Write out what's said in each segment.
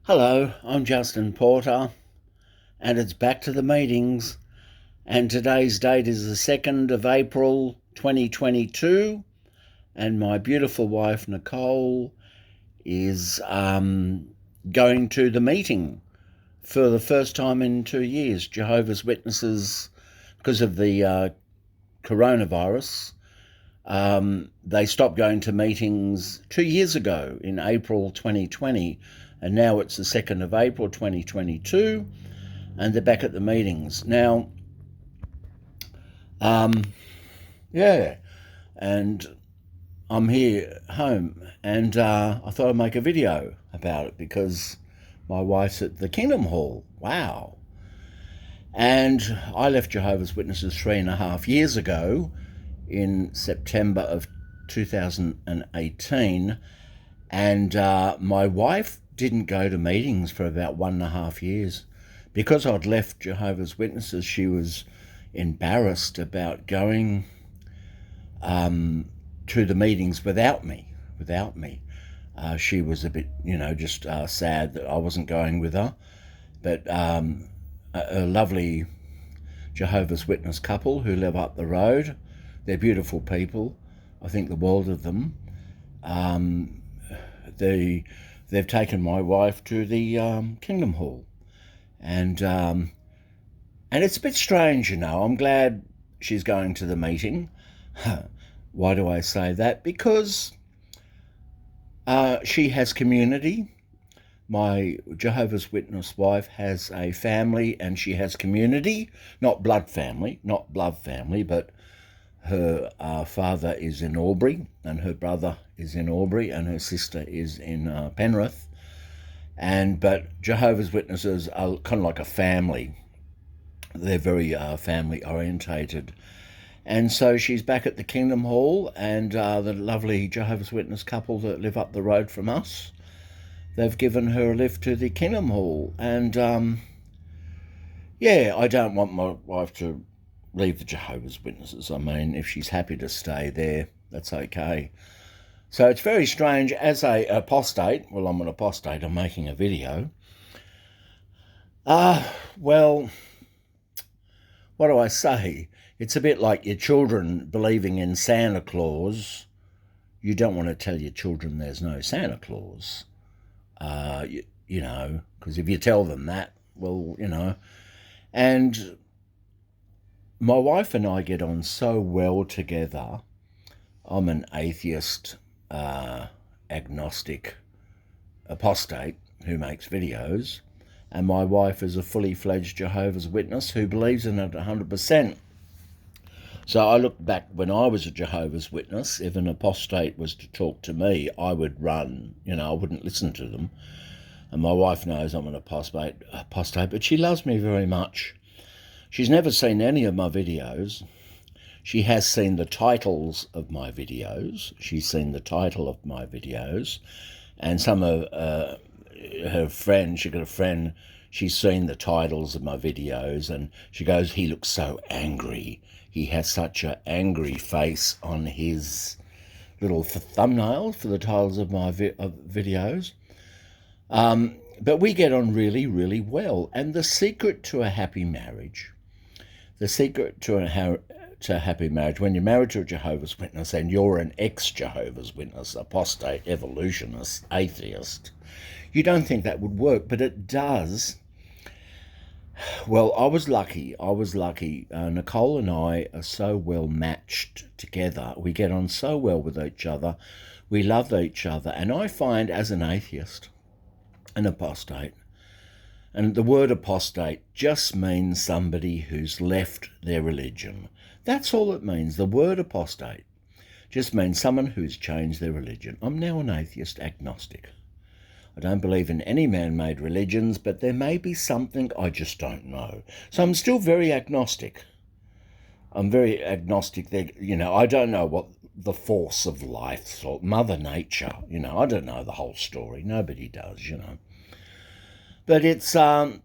Hello, I'm Justin Porter, and it's back to the meetings. And today's date is the 2nd of April 2022, and my beautiful wife Nicole is going to the meeting for the first time in 2 years. Jehovah's Witnesses, because of the coronavirus, they stopped going to meetings 2 years ago in April 2020, and now it's the 2nd of April 2022, and they're back at the meetings. Now, yeah, and I'm here home, and I thought I'd make a video about it because my wife's at the Kingdom Hall. Wow. And I left Jehovah's Witnesses 3.5 years ago in September of 2018, and my wife didn't go to meetings for about 1.5 years. Because I'd left Jehovah's Witnesses, she was embarrassed about going to the meetings without me. She was a bit, just sad that I wasn't going with her. But a lovely Jehovah's Witness couple who live up the road, they're beautiful people. I think the world of them. They've taken my wife to the Kingdom Hall, and it's a bit strange, I'm glad she's going to the meeting. Why do I say that? Because she has community. My Jehovah's Witness wife has a family, and she has community, not blood family, but her father is in Albury, and her brother is in Albury, and her sister is in Penrith. But Jehovah's Witnesses are kind of like a family. They're very family orientated. And so she's back at the Kingdom Hall, and the lovely Jehovah's Witness couple that live up the road from us, they've given her a lift to the Kingdom Hall. And I don't want my wife to leave the Jehovah's Witnesses. I mean, if she's happy to stay there, that's okay. So it's very strange. As a apostate, well, I'm an apostate, I'm making a video. Well, what do I say? It's a bit like your children believing in Santa Claus. You don't want to tell your children there's no Santa Claus. Because if you tell them that, well, and my wife and I get on so well together. I'm an atheist, agnostic apostate who makes videos, and my wife is a fully fledged Jehovah's Witness who believes in it 100%. So I look back when I was a Jehovah's Witness. If an apostate was to talk to me, I would run. I wouldn't listen to them. And my wife knows I'm an apostate, but she loves me very much. She's never seen any of my videos. She has seen the titles of my videos. She's seen the title of my videos. And some of her friends, she got a friend, she's seen the titles of my videos, and she goes, he looks so angry. He has such an angry face on his little thumbnail for the titles of my videos. But we get on really, really well. And the secret to a happy marriage, to a happy marriage, when you're married to a Jehovah's Witness and you're an ex-Jehovah's Witness, apostate, evolutionist, atheist, you don't think that would work, but it does. Well, I was lucky. Nicole and I are so well matched together. We get on so well with each other. We love each other. And I find, as an atheist, an apostate, and the word apostate just means somebody who's left their religion. That's all it means. The word apostate just means someone who's changed their religion. I'm now an atheist agnostic. I don't believe in any man-made religions, but there may be something I just don't know. So I'm still very agnostic. I'm very agnostic there. I don't know what the force of life or Mother Nature, I don't know the whole story. Nobody does, But it's a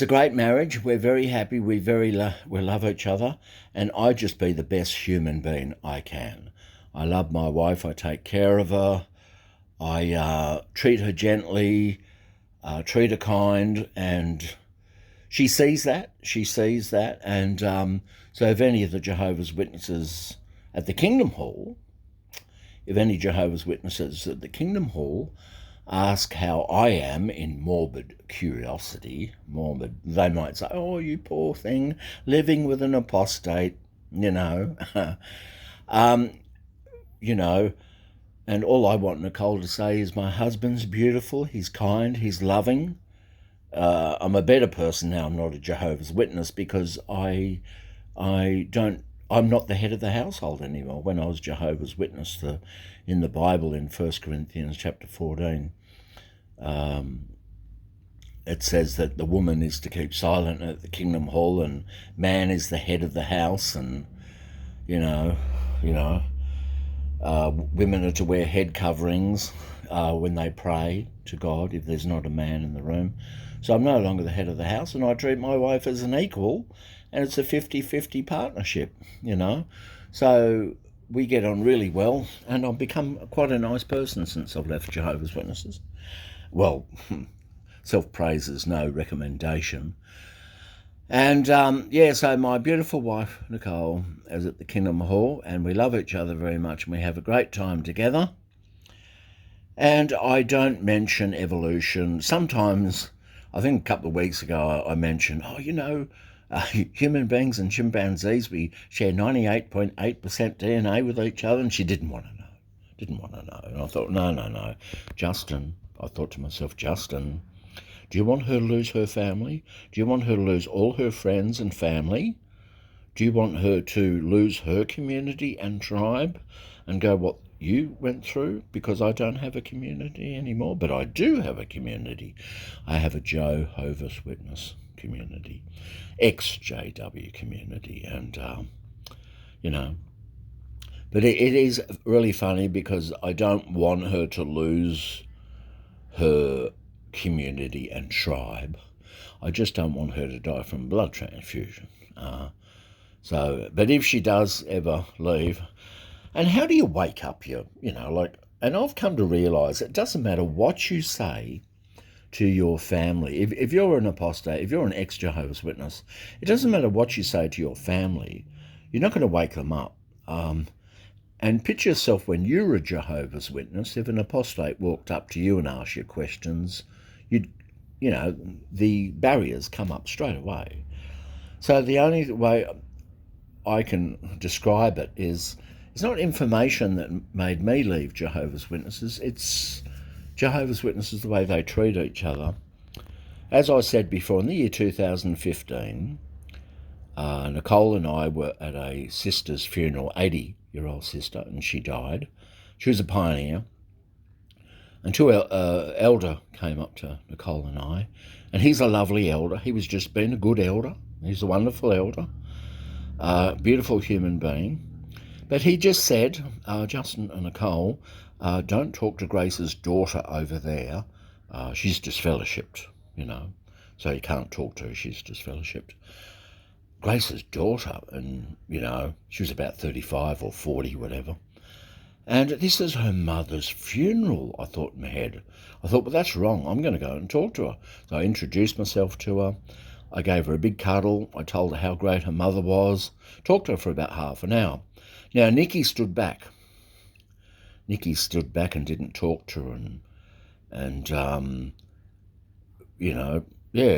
great marriage. We're very happy. We love each other, and I just be the best human being I can. I love my wife. I take care of her. I treat her gently. treat her kind, and she sees that. And so if any of the Jehovah's Witnesses at the Kingdom Hall, ask how I am in morbid curiosity, they might say, oh, you poor thing, living with an apostate, and all I want Nicole to say is my husband's beautiful, he's kind, he's loving. I'm a better person now. I'm not a Jehovah's Witness because I'm not the head of the household anymore. When I was Jehovah's Witness, in the Bible in 1 Corinthians chapter 14, it says that the woman is to keep silent at the Kingdom Hall and man is the head of the house, and women are to wear head coverings when they pray to God if there's not a man in the room. So I'm no longer the head of the house, and I treat my wife as an equal, and it's a 50-50 partnership, So we get on really well, and I've become quite a nice person since I've left Jehovah's Witnesses. Well, self-praise is no recommendation. And so my beautiful wife, Nicole, is at the Kingdom Hall, and we love each other very much, and we have a great time together. And I don't mention evolution. Sometimes, I think a couple of weeks ago, I mentioned, human beings and chimpanzees, we share 98.8% DNA with each other, and she didn't want to know. And I thought, no. Justin, I thought to myself, Justin, do you want her to lose her family? Do you want her to lose all her friends and family? Do you want her to lose her community and tribe and go what you went through? Because I don't have a community anymore, but I do have a community. I have a Jehovah's Witness community, ex-JW community, and, But it is really funny because I don't want her to lose her community and tribe. I just don't want her to die from blood transfusion. But if she does ever leave, and how do you wake up and I've come to realise it doesn't matter what you say to your family. If you're an apostate, if you're an ex-Jehovah's Witness, it doesn't matter what you say to your family, you're not going to wake them up. And picture yourself when you were a Jehovah's Witness, if an apostate walked up to you and asked you questions, the barriers come up straight away. So the only way I can describe it is, it's not information that made me leave Jehovah's Witnesses, it's Jehovah's Witnesses, the way they treat each other. As I said before, in the year 2015, Nicole and I were at a sister's funeral, 80-year-old sister, and she died. She was a pioneer. And two elder came up to Nicole and I, and he's a lovely elder. He was just being a good elder. He's a wonderful elder, beautiful human being. But he just said, Justin and Nicole, don't talk to Grace's daughter over there. She's disfellowshipped, so you can't talk to her. She's disfellowshipped. Grace's daughter, and, she was about 35 or 40, whatever. And this is her mother's funeral, I thought in my head. I thought, well, that's wrong. I'm going to go and talk to her. So I introduced myself to her. I gave her a big cuddle. I told her how great her mother was. Talked to her for about half an hour. Now, Nikki stood back. And didn't talk to her.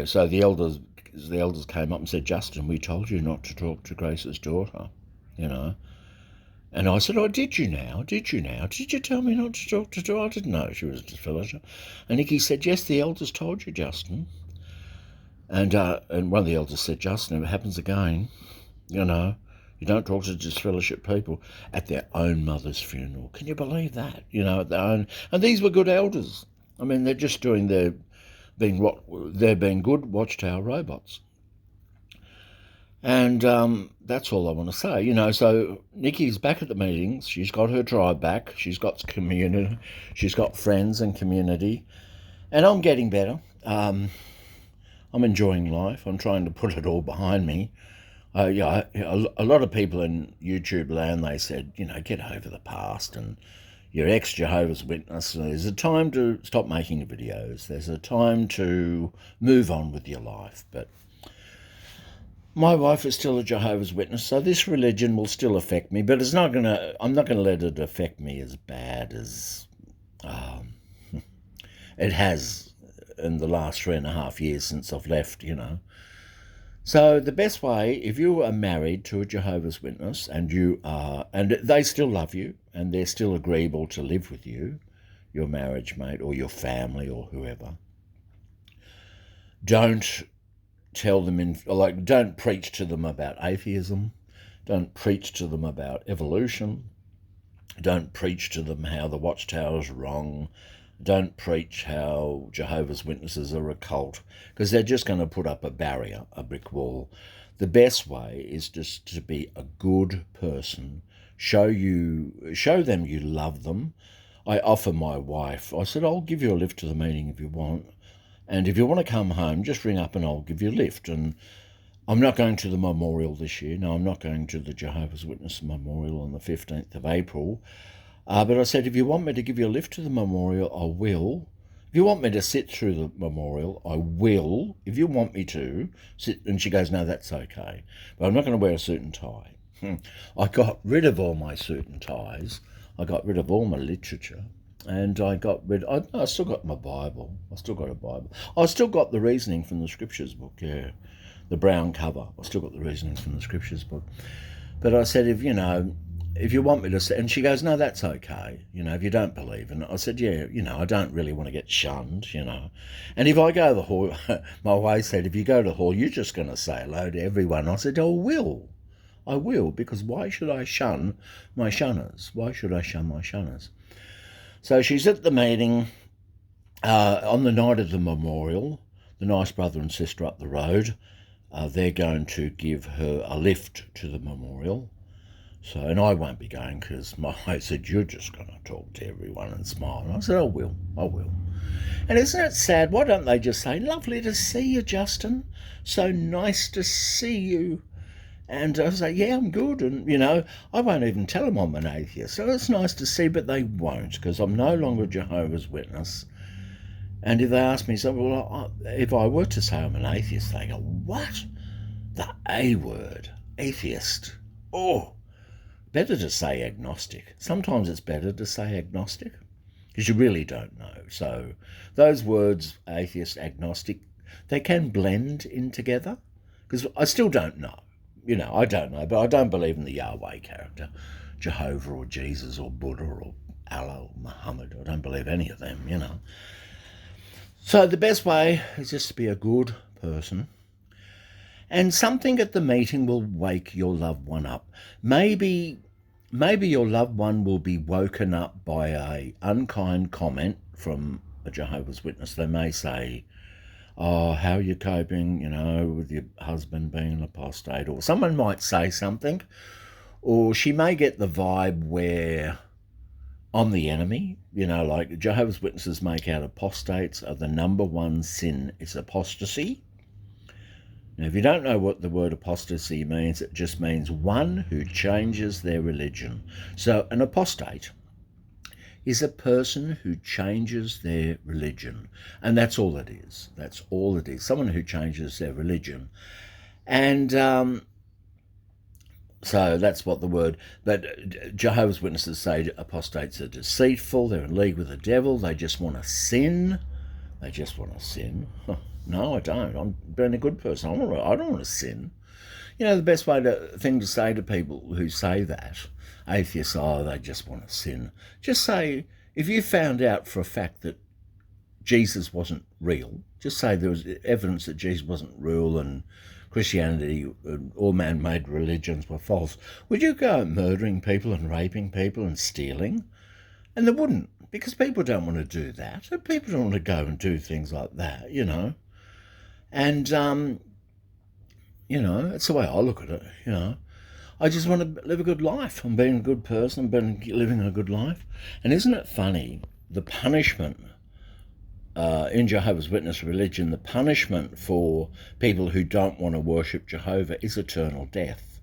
So the elders came up and said, Justin, we told you not to talk to Grace's daughter, And I said, oh, did you now? Did you tell me not to talk to her? I didn't know she was a disfellowship. And Nikki said, yes, the elders told you, Justin. And one of the elders said, Justin, if it happens again, you don't talk to disfellowship people at their own mother's funeral. Can you believe that? At their own. And these were good elders. I mean, they're just doing they're being good watchtower robots. And that's all I want to say, So Nikki's back at the meetings. She's got her tribe back. She's got community. She's got friends and community. And I'm getting better. I'm enjoying life. I'm trying to put it all behind me. A lot of people in YouTube land, they said, get over the past and, you're ex-Jehovah's Witness, there's a time to stop making videos. There's a time to move on with your life. But my wife is still a Jehovah's Witness, so this religion will still affect me, but I'm not gonna let it affect me as bad as it has in the last 3.5 years since I've left, So the best way, if you are married to a Jehovah's Witness and they still love you and they're still agreeable to live with you, your marriage mate or your family or whoever, don't tell them don't preach to them about atheism, don't preach to them about evolution, don't preach to them how the Watchtower's wrong, don't preach how Jehovah's Witnesses are a cult, because they're just going to put up a barrier, a brick wall. The best way is just to be a good person. Show them you love them. I offer my wife, I said, I'll give you a lift to the meeting if you want. And if you want to come home, just ring up and I'll give you a lift. And I'm not going to the memorial this year. No, I'm not going to the Jehovah's Witness memorial on the 15th of April. But I said, if you want me to give you a lift to the memorial, I will. If you want me to sit through the memorial, I will. If you want me to sit, and she goes, no, that's okay. But I'm not going to wear a suit and tie. I got rid of all my suit and ties. I got rid of all my literature. And I still got my Bible. I still got a Bible. I still got the reasoning from the Scriptures book, yeah. The brown cover. I still got the reasoning from the Scriptures book. But I said, if you want me to say, and she goes, no, that's okay, if you don't believe. And I said, yeah, I don't really want to get shunned, And if I go to the hall, my wife said, if you go to the hall, you're just going to say hello to everyone. I said, I will, because why should I shun my shunners? Why should I shun my shunners? So she's at the meeting on the night of the memorial. The nice brother and sister up the road, they're going to give her a lift to the memorial. So, and I won't be going because my wife said, you're just going to talk to everyone and smile. And I said, I will. And isn't it sad? Why don't they just say, lovely to see you, Justin. So nice to see you. And I say, yeah, I'm good. And, I won't even tell them I'm an atheist. So it's nice to see, but they won't because I'm no longer a Jehovah's Witness. And if they ask me, so, well, if I were to say I'm an atheist, they go, what? The A word, atheist. Oh. Better to say agnostic. Sometimes it's better to say agnostic because you really don't know. So those words, atheist, agnostic, they can blend in together because I still don't know. I don't know, but I don't believe in the Yahweh character, Jehovah or Jesus or Buddha or Allah or Muhammad. I don't believe any of them, So the best way is just to be a good person. And something at the meeting will wake your loved one up. Maybe your loved one will be woken up by a unkind comment from a Jehovah's Witness. They may say, oh, how are you coping, with your husband being an apostate? Or someone might say something. Or she may get the vibe where I'm the enemy. Like Jehovah's Witnesses make out apostates are the number one sin is apostasy. Now, if you don't know what the word apostasy means, it just means one who changes their religion. So an apostate is a person who changes their religion. And that's all it is. That's all it is. Someone who changes their religion. And so that's what the word, but Jehovah's Witnesses say apostates are deceitful, they're in league with the devil, they just want to sin. They just want to sin. No, I don't. I'm being a good person. I don't want to sin. The best thing to say to people who say that, atheists, they just want to sin. Just say, if you found out for a fact that Jesus wasn't real, just say there was evidence that Jesus wasn't real and Christianity and all man-made religions were false, would you go murdering people and raping people and stealing? And they wouldn't, because people don't want to do that. People don't want to go and do things like that, And, that's the way I look at it, I just want to live a good life. I'm being a good person. I'm living a good life. And isn't it funny, the punishment in Jehovah's Witness religion, the punishment for people who don't want to worship Jehovah is eternal death.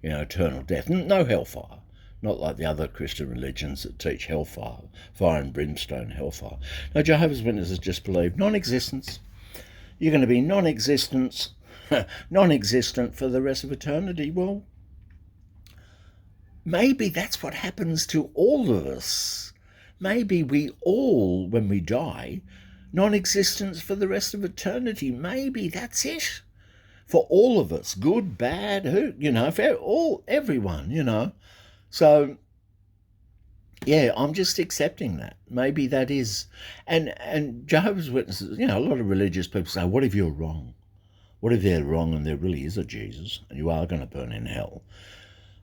Eternal death. No hellfire. not like the other Christian religions that teach hellfire, fire and brimstone hellfire. No, Jehovah's Witnesses just believe non-existence. You're going to be non-existent for the rest of eternity. Well, maybe that's what happens to all of us. Maybe we all, when we die, non-existence for the rest of eternity. Maybe that's it. For all of us, good, bad, for everyone. So, yeah, I'm just accepting that. Maybe that is. And Jehovah's Witnesses, a lot of religious people say, what if you're wrong? What if they're wrong and there really is a Jesus and you are going to burn in hell?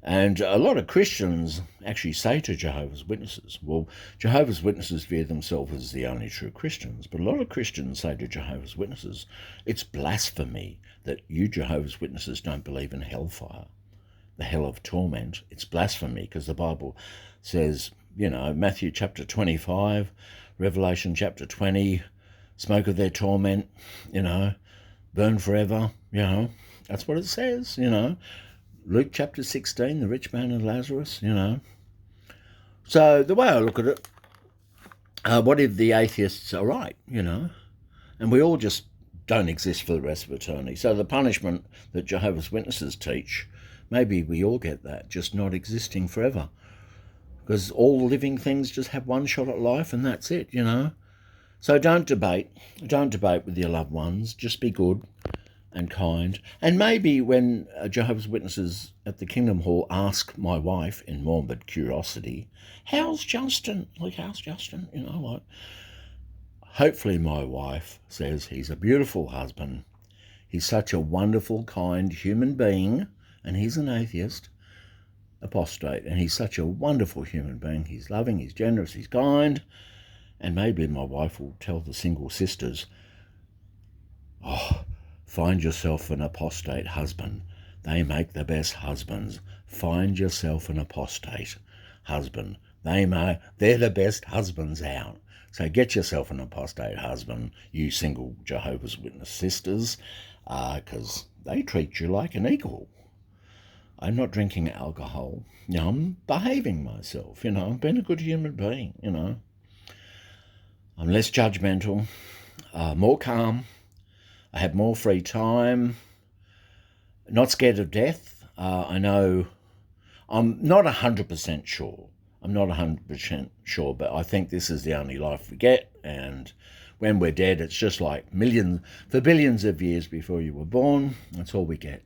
And a lot of Christians actually say to Jehovah's Witnesses, well, Jehovah's Witnesses view themselves as the only true Christians, but a lot of Christians say to Jehovah's Witnesses, it's blasphemy that you Jehovah's Witnesses don't believe in hellfire, the hell of torment. It's blasphemy because the Bible says, Matthew chapter 25, Revelation chapter 20, smoke of their torment, burn forever, that's what it says, Luke chapter 16, the rich man and Lazarus, So the way I look at it, what if the atheists are right, and we all just don't exist for the rest of eternity. So the punishment that Jehovah's Witnesses teach, maybe we all get that, just not existing forever. Because all living things just have one shot at life and that's it, So don't debate with your loved ones, just be good and kind. And maybe when Jehovah's Witnesses at the Kingdom Hall ask my wife in morbid curiosity, how's Justin? How's Justin? Hopefully my wife says he's a beautiful husband. He's such a wonderful, kind human being, and he's an atheist, apostate, and he's such a wonderful human being. He's loving, he's generous, he's kind. And maybe my wife will tell the single sisters, find yourself an apostate husband. They make the best husbands. Find yourself an apostate husband. They're the best husbands out. So get yourself an apostate husband, you single Jehovah's Witness sisters, because they treat you like an equal. I'm not drinking alcohol. I'm behaving myself. I'm being a good human being. I'm less judgmental, more calm. I have more free time, not scared of death. I know I'm not 100% sure. I'm not 100% sure, but I think this is the only life we get. And when we're dead, it's just like billions of years before you were born. That's all we get.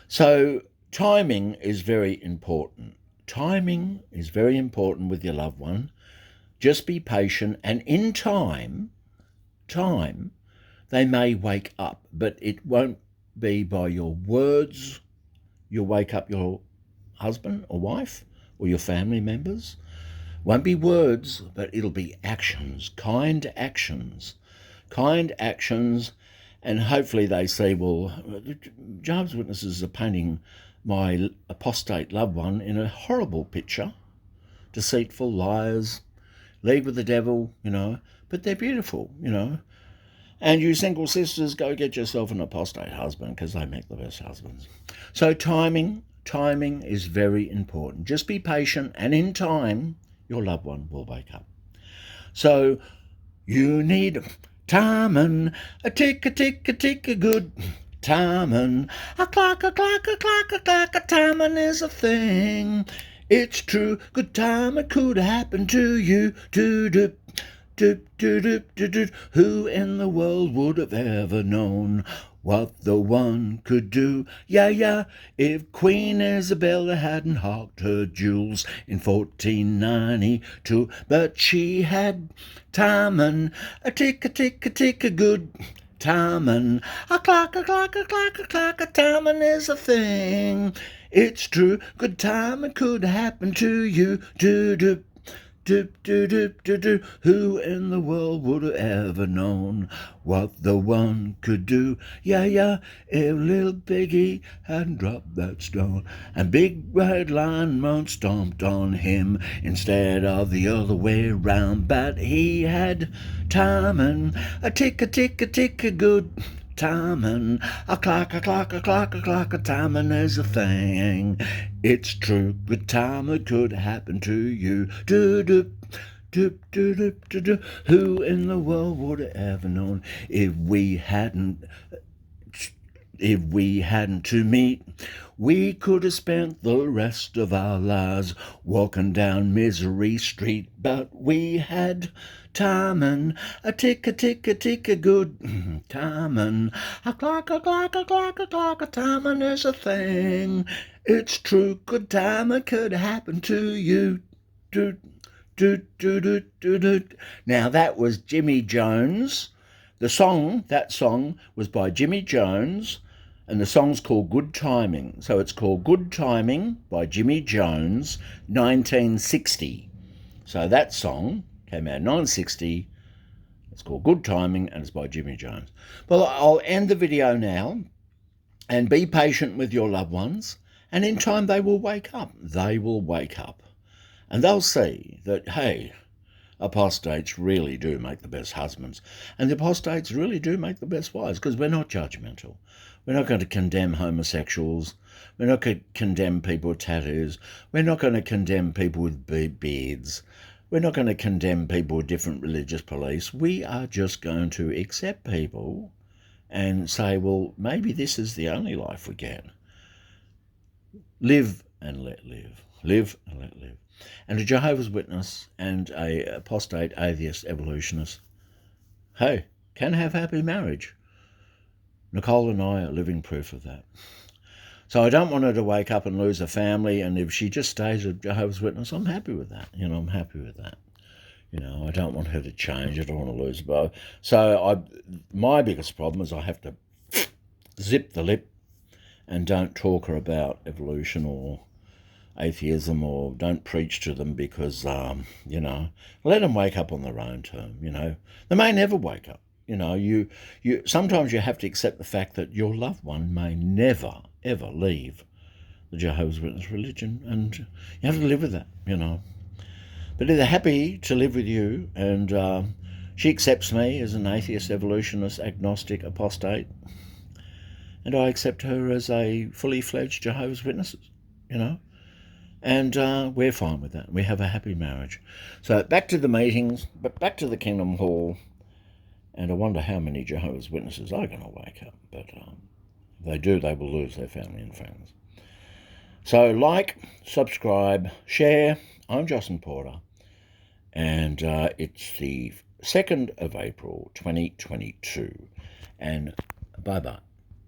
So timing is very important. Timing is very important with your loved one. Just be patient, and in time, they may wake up, but it won't be by your words. You'll wake up your husband or wife or your family members. Won't be words, but it'll be actions, kind actions, and hopefully they say, well, Jehovah's Witnesses are painting my apostate loved one in a horrible picture, deceitful, liars, league with the devil, but they're beautiful, And you single sisters, go get yourself an apostate husband because they make the best husbands. So timing is very important. Just be patient, and in time, your loved one will wake up. So you need timing, a tick, a good timing. A clock, a timing is a thing. It's true, good time, it could happen to you. Who in the world would have ever known what the one could do? Yeah, if Queen Isabella hadn't hawked her jewels in 1492. But she had timing, a tick, a good timing. A clock, a timing is a thing. It's true, good time, it could happen to you. Who in the world would have ever known what the one could do? Yeah, if little piggy hadn't dropped that stone and big red lion moan stomped on him instead of the other way round. But he had timing, a tick, a good timing, a clock, a timing is a thing. It's true, good timing could happen to you. Do. Who in the world would have ever known if we hadn't to meet? We could have spent the rest of our lives walking down Misery Street, but we had timing, a tick, a good timing, a clock, a timing is a thing. It's true, good timing could happen to you. Do. Now that was Jimmy Jones. That song was by Jimmy Jones, and the song's called Good Timing. So it's called Good Timing by Jimmy Jones, 1960. So that song came out in 1960. It's called Good Timing, and it's by Jimmy Jones. Well, I'll end the video now, and be patient with your loved ones, and in time they will wake up. They will wake up. And they'll see that, hey, apostates really do make the best husbands. And the apostates really do make the best wives, because we're not judgmental. We're not going to condemn homosexuals. We're not going to condemn people with tattoos. We're not going to condemn people with beards. We're not going to condemn people with different religious beliefs. We are just going to accept people and say, well, maybe this is the only life we get. Live and let live. Live and let live. And a Jehovah's Witness and a apostate atheist evolutionist, hey, can have happy marriage. Nicole and I are living proof of that. So I don't want her to wake up and lose a family, and if she just stays a Jehovah's Witness, I'm happy with that. I'm happy with that. I don't want her to change. I don't want to lose both. So my biggest problem is I have to zip the lip and don't talk her about evolution or atheism, or don't preach to them, because let them wake up on their own term. They may never wake up. You sometimes you have to accept the fact that your loved one may never ever leave the Jehovah's Witness religion, and you have to live with that. But they're happy to live with you, and she accepts me as an atheist, evolutionist, agnostic, apostate, and I accept her as a fully fledged Jehovah's Witnesses. And we're fine with that. We have a happy marriage. So back to the meetings, but back to the Kingdom Hall. And I wonder how many Jehovah's Witnesses are going to wake up. But if they do, they will lose their family and friends. So like, subscribe, share. I'm Justin Porter. And it's the 2nd of April, 2022. And bye-bye.